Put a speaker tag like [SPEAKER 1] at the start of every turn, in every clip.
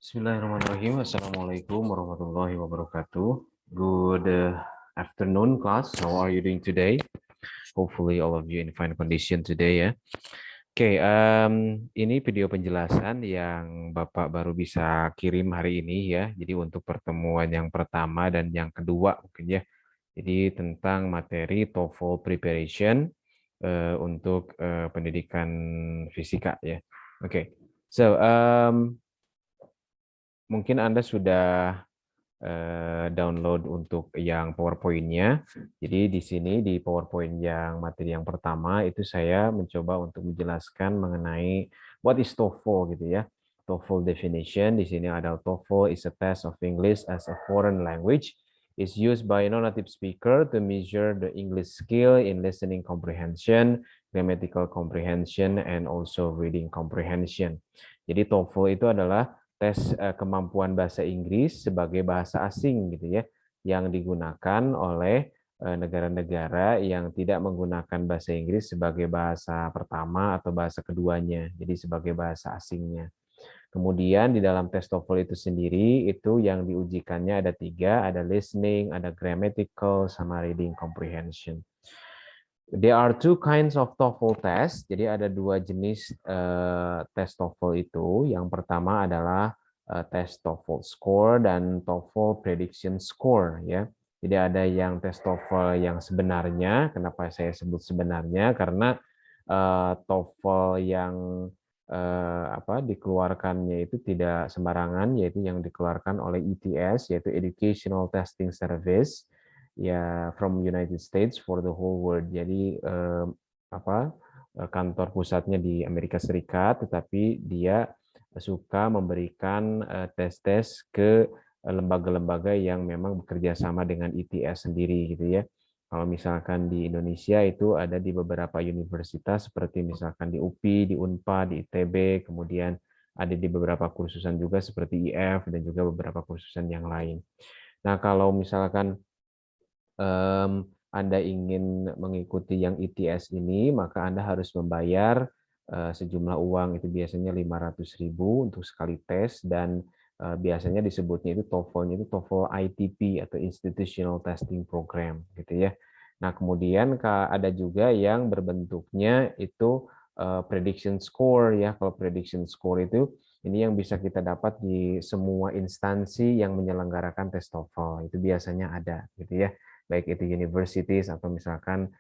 [SPEAKER 1] Bismillahirrahmanirrahim. Assalamualaikum warahmatullahi wabarakatuh. Good afternoon, class. How are you doing today? Hopefully all of you in fine condition today ya. Oke, ini video penjelasan yang Bapak baru bisa kirim hari ini ya. Jadi untuk pertemuan yang pertama dan yang kedua mungkin ya. Jadi tentang materi TOEFL preparation untuk pendidikan fisika ya. Oke, so mungkin Anda sudah download untuk yang PowerPoint-nya. Jadi di sini di PowerPoint yang materi yang pertama itu saya mencoba untuk menjelaskan mengenai what is TOEFL gitu ya. TOEFL definition di sini ada TOEFL is a test of English as a foreign language is used by non-native speaker to measure the English skill in listening comprehension, grammatical comprehension, and also reading comprehension. Jadi TOEFL itu adalah tes kemampuan bahasa Inggris sebagai bahasa asing gitu ya, yang digunakan oleh negara-negara yang tidak menggunakan bahasa Inggris sebagai bahasa pertama atau bahasa keduanya, jadi sebagai bahasa asingnya. Kemudian di dalam tes TOEFL itu sendiri itu yang diujikannya ada tiga, ada listening, ada grammatical, sama reading comprehension. There are two kinds of TOEFL test. Jadi ada dua jenis tes TOEFL itu. Yang pertama adalah tes TOEFL score dan TOEFL prediction score ya. Jadi ada yang tes TOEFL yang sebenarnya. Kenapa saya sebut sebenarnya? Karena TOEFL yang dikeluarkannya itu tidak sembarangan, yaitu yang dikeluarkan oleh ETS, yaitu Educational Testing Service ya, from United States for the whole world. Jadi kantor pusatnya di Amerika Serikat, tetapi dia suka memberikan tes-tes ke lembaga-lembaga yang memang bekerja sama dengan ETS sendiri gitu ya. Kalau misalkan di Indonesia itu ada di beberapa universitas seperti misalkan di UPI, di Unpad, di ITB, kemudian ada di beberapa kursusan juga seperti IF dan juga beberapa kursusan yang lain. Nah, kalau misalkan Anda ingin mengikuti yang ETS ini, maka Anda harus membayar sejumlah uang, itu biasanya 500.000 untuk sekali tes, dan biasanya disebutnya itu TOEFL-nya itu TOEFL ITP atau Institutional Testing Program gitu ya. Nah, kemudian ada juga yang berbentuknya itu prediction score ya. Kalau prediction score itu ini yang bisa kita dapat di semua instansi yang menyelenggarakan tes TOEFL. Itu biasanya ada gitu ya, baik itu universities atau misalkan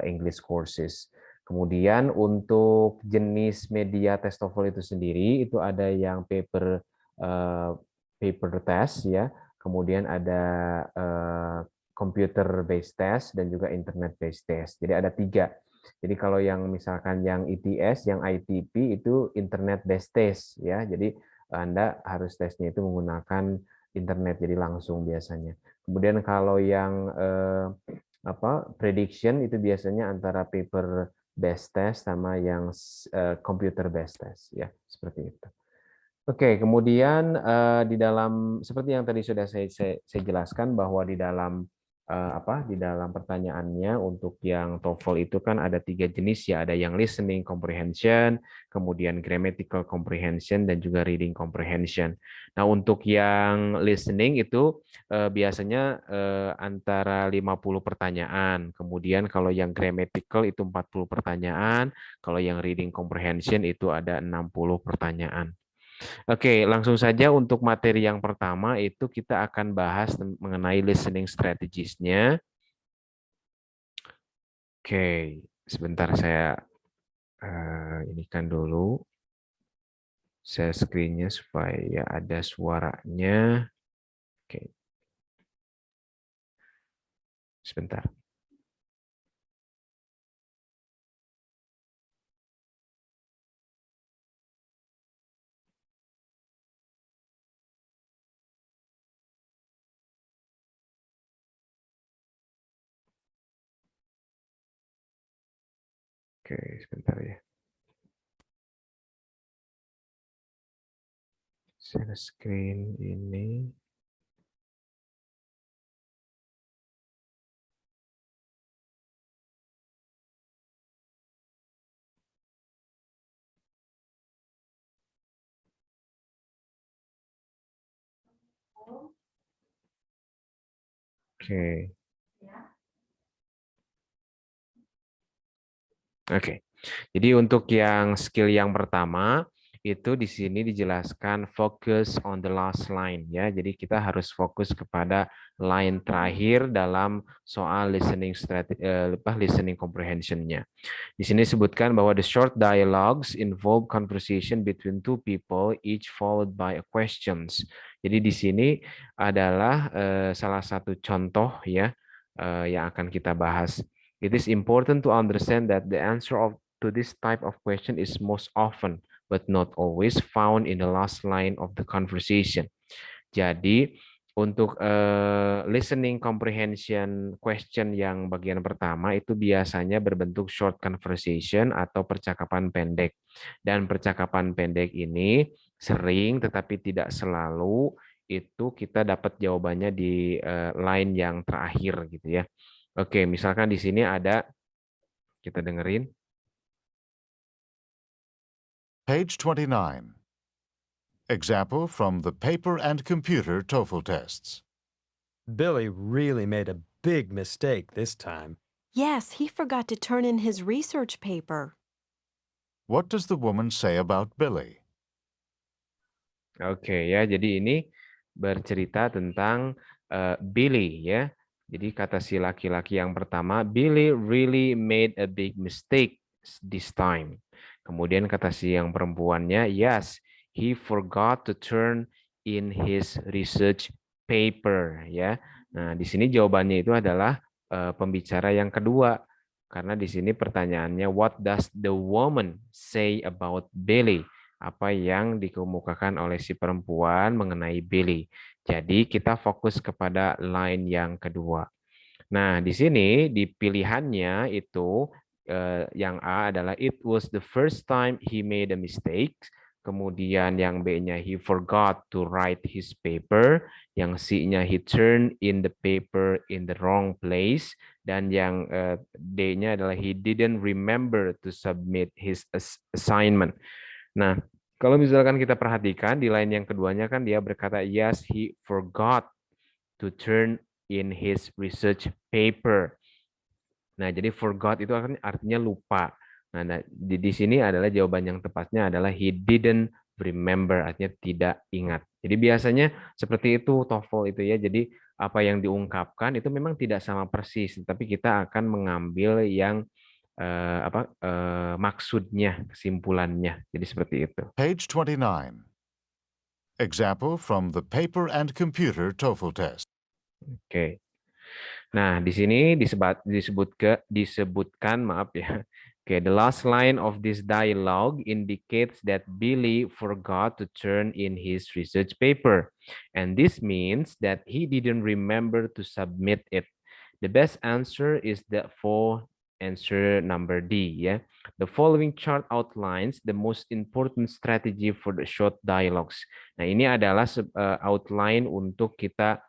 [SPEAKER 1] English courses. Kemudian untuk jenis media tes TOEFL itu sendiri itu ada yang paper test ya, kemudian ada computer based test dan juga internet based test. Jadi ada tiga. Jadi kalau yang misalkan yang ETS, yang ITP itu internet based test ya. Jadi Anda harus tesnya itu menggunakan internet, jadi langsung biasanya. Kemudian kalau yang prediction itu biasanya antara paper based test sama yang computer based test ya, seperti itu. Oke, kemudian di dalam seperti yang tadi sudah saya jelaskan bahwa di dalam di dalam pertanyaannya untuk yang TOEFL itu kan ada tiga jenis ya, ada yang listening comprehension, kemudian grammatical comprehension, dan juga reading comprehension. Nah, untuk yang listening itu biasanya antara 50 pertanyaan, kemudian kalau yang grammatical itu 40 pertanyaan, kalau yang reading comprehension itu ada 60 pertanyaan. Oke, langsung saja untuk materi yang pertama itu kita akan bahas mengenai listening strategies-nya. Oke, sebentar saya ini kan dulu. Saya screen-nya supaya ada suaranya. Oke, sebentar. Oke, sebentar ya. Share screen ini. Oke. Oke. Jadi untuk yang skill yang pertama itu di sini dijelaskan focus on the last line ya. Jadi kita harus fokus kepada line terakhir dalam soal listening comprehension-nya. Di sini disebutkan bahwa the short dialogues involve conversation between two people, each followed by a questions. Jadi di sini adalah salah satu contoh ya yang akan kita bahas. It is important to understand that the answer to this type of question is most often, but not always, found in the last line of the conversation. Jadi untuk listening comprehension question yang bagian pertama itu biasanya berbentuk short conversation atau percakapan pendek. Dan percakapan pendek ini sering tetapi tidak selalu itu kita dapat jawabannya di line yang terakhir gitu ya. Oke, misalkan di sini ada, kita dengerin.
[SPEAKER 2] Page 29. Example from the paper and computer TOEFL tests.
[SPEAKER 3] Billy really made a big mistake this time.
[SPEAKER 4] Yes, he forgot to turn in his research paper.
[SPEAKER 2] What does the woman say about Billy?
[SPEAKER 1] Oke ya, jadi ini bercerita tentang Billy ya. Jadi kata si laki-laki yang pertama, Billy really made a big mistake this time. Kemudian kata si yang perempuannya, yes, he forgot to turn in his research paper ya. Nah, di sini jawabannya itu adalah pembicara yang kedua. Karena di sini pertanyaannya, what does the woman say about Billy? Apa yang dikemukakan oleh si perempuan mengenai Billy. Jadi kita fokus kepada line yang kedua. Nah, di sini di pilihannya itu yang A adalah it was the first time he made a mistake. Kemudian yang B-nya he forgot to write his paper. Yang C-nya he turned in the paper in the wrong place. Dan yang D-nya adalah he didn't remember to submit his assignment. Nah, kalau misalkan kita perhatikan di line yang keduanya kan dia berkata yes, he forgot to turn in his research paper. Nah, jadi forgot itu artinya lupa. Nah, di sini adalah jawaban yang tepatnya adalah he didn't remember, artinya tidak ingat. Jadi biasanya seperti itu TOEFL itu ya. Jadi apa yang diungkapkan itu memang tidak sama persis, tapi kita akan mengambil yang maksudnya, kesimpulannya. Jadi seperti itu.
[SPEAKER 2] Page 29. Example from the paper and computer TOEFL test.
[SPEAKER 1] Oke. Nah, di sini disebutkan, maaf ya. Oke, the last line of this dialogue indicates that Billy forgot to turn in his research paper. And this means that he didn't remember to submit it. The best answer is the answer number D ya. The following chart outlines the most important strategy for the short dialogues. Nah, ini adalah outline untuk kita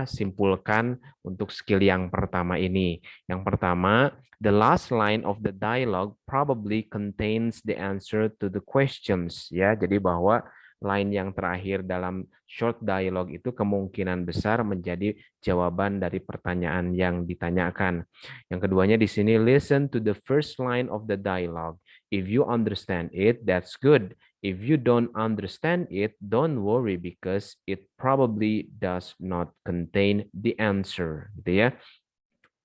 [SPEAKER 1] simpulkan untuk skill yang pertama ini. Yang pertama, the last line of the dialogue probably contains the answer to the questions ya. Jadi bahwa line yang terakhir dalam short dialogue itu kemungkinan besar menjadi jawaban dari pertanyaan yang ditanyakan. Yang keduanya di sini, listen to the first line of the dialogue. If you understand it, that's good. If you don't understand it, don't worry because it probably does not contain the answer, gitu ya.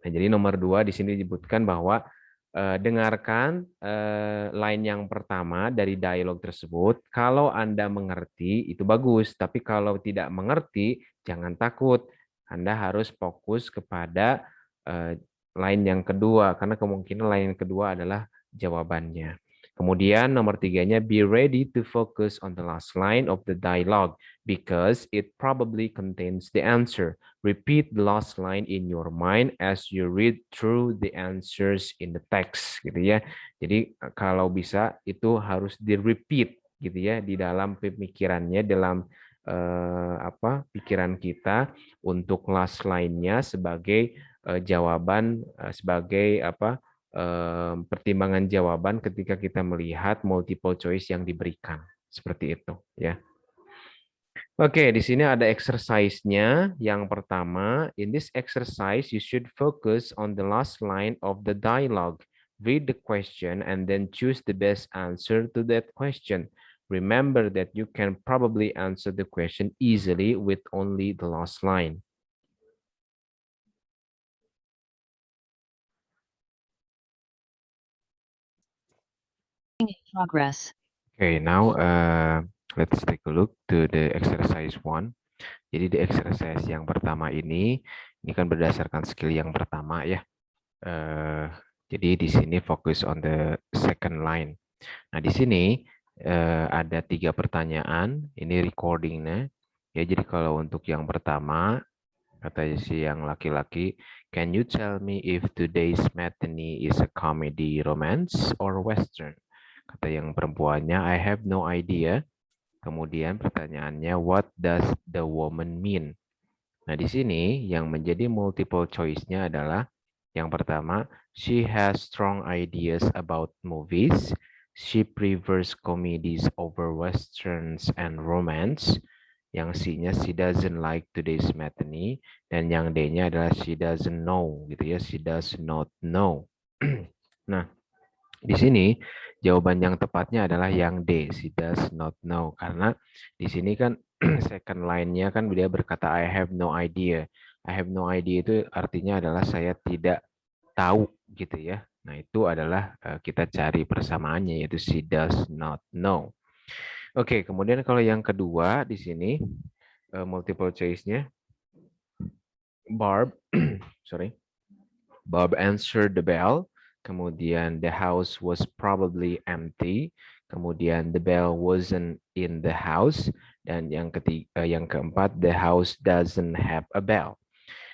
[SPEAKER 1] Nah, jadi nomor 2 di sini disebutkan bahwa dengarkan line yang pertama dari dialog tersebut. Kalau Anda mengerti, itu bagus. Tapi kalau tidak mengerti, jangan takut. Anda harus fokus kepada line yang kedua, karena kemungkinan line yang kedua adalah jawabannya. Kemudian nomor 3-nya, be ready to focus on the last line of the dialogue because it probably contains the answer. Repeat the last line in your mind as you read through the answers in the text, gitu ya. Jadi kalau bisa itu harus di-repeat gitu ya di dalam pemikirannya, dalam pikiran kita untuk last line-nya sebagai jawaban, sebagai pertimbangan jawaban ketika kita melihat multiple choice yang diberikan, seperti itu ya. Oke, di sini ada exercise-nya. Yang pertama, in this exercise, you should focus on the last line of the dialogue. Read the question and then choose the best answer to that question. Remember that you can probably answer the question easily with only the last line.
[SPEAKER 5] Progress.
[SPEAKER 1] Okay, now let's take a look to the exercise 1. Jadi di exercise yang pertama ini kan berdasarkan skill yang pertama ya. Jadi di sini fokus on the second line. Nah di sini ada 3 pertanyaan. Ini recordingnya. Ya jadi kalau untuk yang pertama kata si yang laki-laki, can you tell me if today's matinee is a comedy, romance, or western? Kata yang perempuannya, I have no idea. Kemudian pertanyaannya, what does the woman mean? Nah, di sini yang menjadi multiple choice-nya adalah yang pertama, she has strong ideas about movies. She prefers comedies over westerns and romance. Yang C-nya, she doesn't like today's matinee. Dan yang D-nya adalah she doesn't know, gitu ya. She does not know. Nah, di sini jawaban yang tepatnya adalah yang D, she does not know. Karena di sini kan second line-nya kan dia berkata I have no idea. I have no idea itu artinya adalah saya tidak tahu gitu ya. Nah, itu adalah kita cari persamaannya yaitu she does not know. Oke, kemudian kalau yang kedua di sini multiple choice-nya Barb sorry. Bob answered the bell. Kemudian the house was probably empty. Kemudian the bell wasn't in the house. Dan yang keempat, the house doesn't have a bell.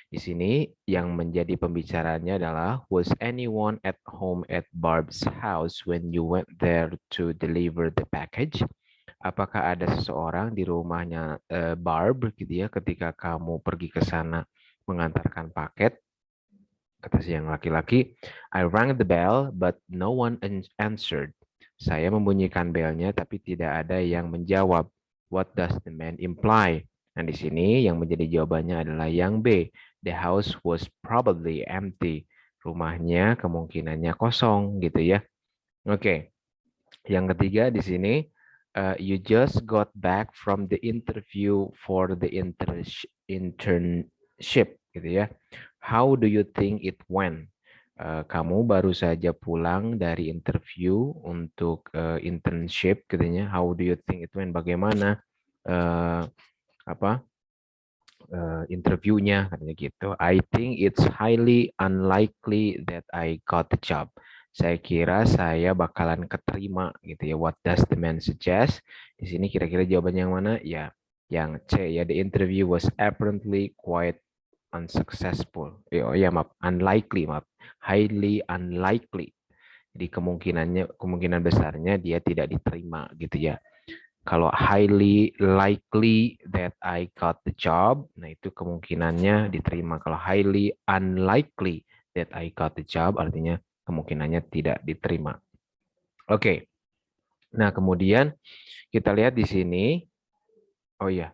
[SPEAKER 1] Di sini yang menjadi pembicaranya adalah was anyone at home at Barb's house when you went there to deliver the package? Apakah ada seseorang di rumahnya Barb gitu ya ketika kamu pergi ke sana mengantarkan paket? Kata si yang laki-laki, I rang the bell but no one answered. Saya membunyikan belnya tapi tidak ada yang menjawab. What does the man imply? Nah, di sini yang menjadi jawabannya adalah yang B. The house was probably empty. Rumahnya kemungkinannya kosong gitu ya. Oke. Yang ketiga di sini you just got back from the interview for the internship gitu ya. How do you think it went? Kamu baru saja pulang dari interview untuk internship katanya. How do you think it went? Bagaimana interviewnya katanya gitu. I think it's highly unlikely that I got the job. Saya kira saya bakalan keterima gitu ya. What does the man suggest? Di sini kira-kira jawabannya yang mana? Ya, yang C ya. The interview was apparently quite unsuccessful. Maaf, unlikely, maaf. Highly unlikely. Jadi kemungkinan besarnya dia tidak diterima gitu ya. Kalau highly likely that I got the job, nah itu kemungkinannya diterima. Kalau highly unlikely that I got the job, artinya kemungkinannya tidak diterima. Oke. Nah, kemudian kita lihat di sini. Oh iya.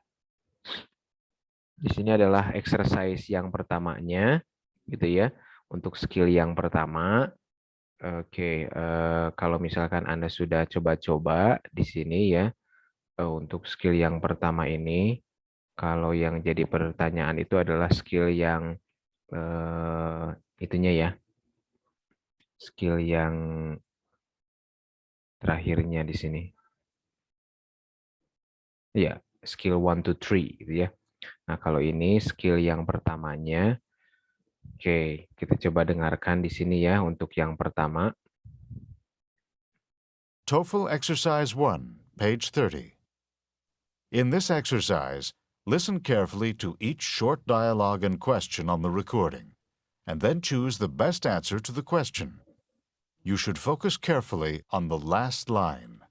[SPEAKER 1] Di sini adalah exercise yang pertamanya, gitu ya. Untuk skill yang pertama. Oke, kalau misalkan Anda sudah coba-coba di sini ya. Untuk skill yang pertama ini, kalau yang jadi pertanyaan itu adalah skill yang itunya ya, skill yang terakhirnya di sini. Ya, skill 1 to 3 gitu ya. Nah, kalau ini skill yang pertamanya. Oke, kita coba dengarkan di sini ya untuk yang pertama.
[SPEAKER 2] TOEFL Exercise 1, page 30. In this exercise, listen carefully to each short dialogue and question on the recording, and then choose the best answer to the question. You should focus carefully on the last line.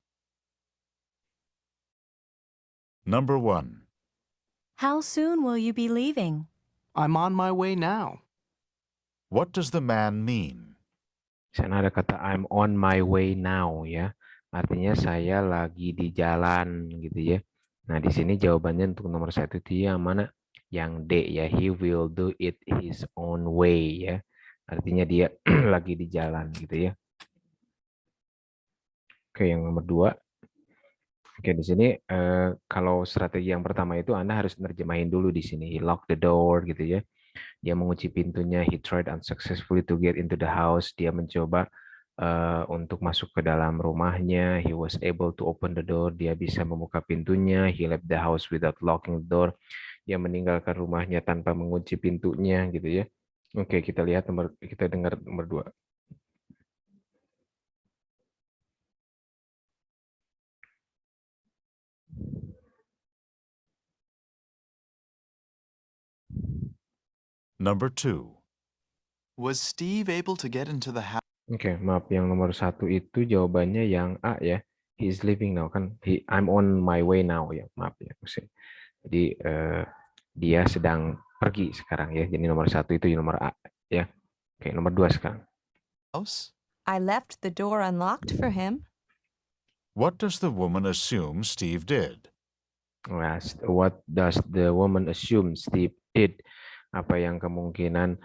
[SPEAKER 2] Number 1.
[SPEAKER 4] How soon will you be leaving?
[SPEAKER 6] I'm on my way now.
[SPEAKER 2] What does the man mean?
[SPEAKER 1] Di sana ada kata I'm on my way now ya. Artinya saya lagi di jalan gitu ya. Nah, di sini jawabannya untuk nomor 1 itu yang mana? Yang D ya, he will do it his own way ya. Artinya dia lagi di jalan gitu ya. Oke, yang nomor 2. Oke, di sini kalau strategi yang pertama itu Anda harus nerjemahin dulu di sini. He locked the door gitu ya. Dia mengunci pintunya. He tried unsuccessfully to get into the house. Dia mencoba untuk masuk ke dalam rumahnya. He was able to open the door. Dia bisa membuka pintunya. He left the house without locking the door. Dia meninggalkan rumahnya tanpa mengunci pintunya gitu ya. Oke, kita dengar nomor 2.
[SPEAKER 2] Number 2.
[SPEAKER 5] Was Steve able to get into the house?
[SPEAKER 1] Oke, maaf, yang nomor 1 itu jawabannya yang A ya. He is leaving now kan. I'm on my way now ya. Maaf ya. Jadi dia sedang pergi sekarang ya. Jadi nomor 1 itu nomor A ya. Oke, nomor 2 sekarang.
[SPEAKER 7] I left the door unlocked for him.
[SPEAKER 2] What does the woman assume Steve did?
[SPEAKER 1] What does the woman assume Steve did? Apa yang kemungkinan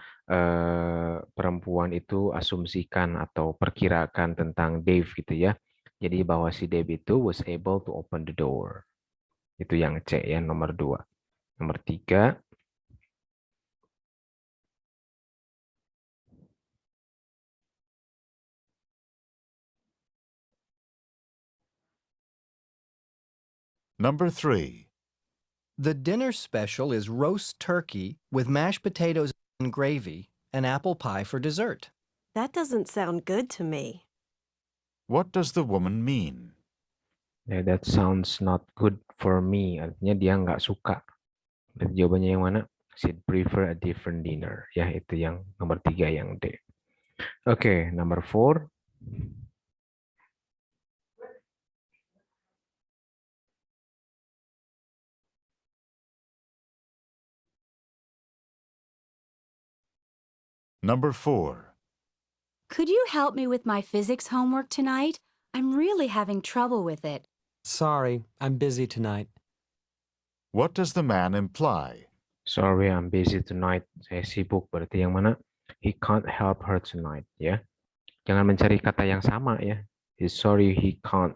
[SPEAKER 1] perempuan itu asumsikan atau perkirakan tentang Dave gitu ya. Jadi bahwa si Dave itu was able to open the door. Itu yang C ya, nomor 2. Nomor 3.
[SPEAKER 2] Number 3.
[SPEAKER 6] The dinner special is roast turkey with mashed potatoes and gravy and apple pie for dessert.
[SPEAKER 4] That doesn't sound good to me.
[SPEAKER 2] What does the woman mean?
[SPEAKER 1] That sounds not good for me. Artinya dia nggak suka. Berarti jawabannya yang mana? She'd prefer a different dinner. Ya, itu yang nomor 3 yang D. Oke, number 4.
[SPEAKER 2] Number 4.
[SPEAKER 8] Could you help me with my physics homework tonight? I'm really having trouble with it.
[SPEAKER 3] Sorry, I'm busy tonight.
[SPEAKER 2] What does the man imply?
[SPEAKER 1] Sorry, I'm busy tonight. Saya sibuk. Berarti yang mana? He can't help her tonight. Ya, jangan mencari kata yang sama ya. He's sorry he can't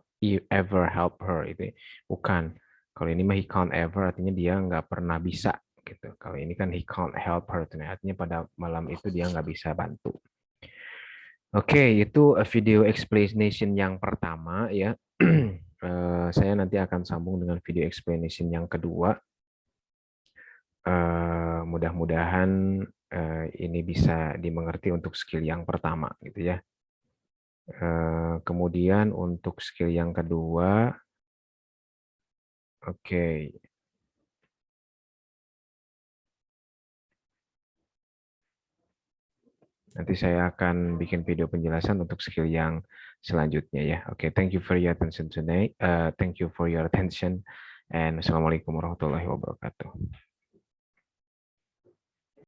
[SPEAKER 1] ever help her. Itu bukan. Kalau ini mah he can't ever artinya dia nggak pernah bisa gitu. Kalau ini kan he can't help her tonight artinya pada malam itu dia nggak bisa bantu. Oke, itu video explanation yang pertama ya. Saya nanti akan sambung dengan video explanation yang kedua. Mudah-mudahan ini bisa dimengerti untuk skill yang pertama gitu ya. Kemudian untuk skill yang kedua, oke. Nanti saya akan bikin video penjelasan untuk skill yang selanjutnya ya. Oke, thank you for your attention today. Thank you for your attention and assalamualaikum warahmatullahi wabarakatuh.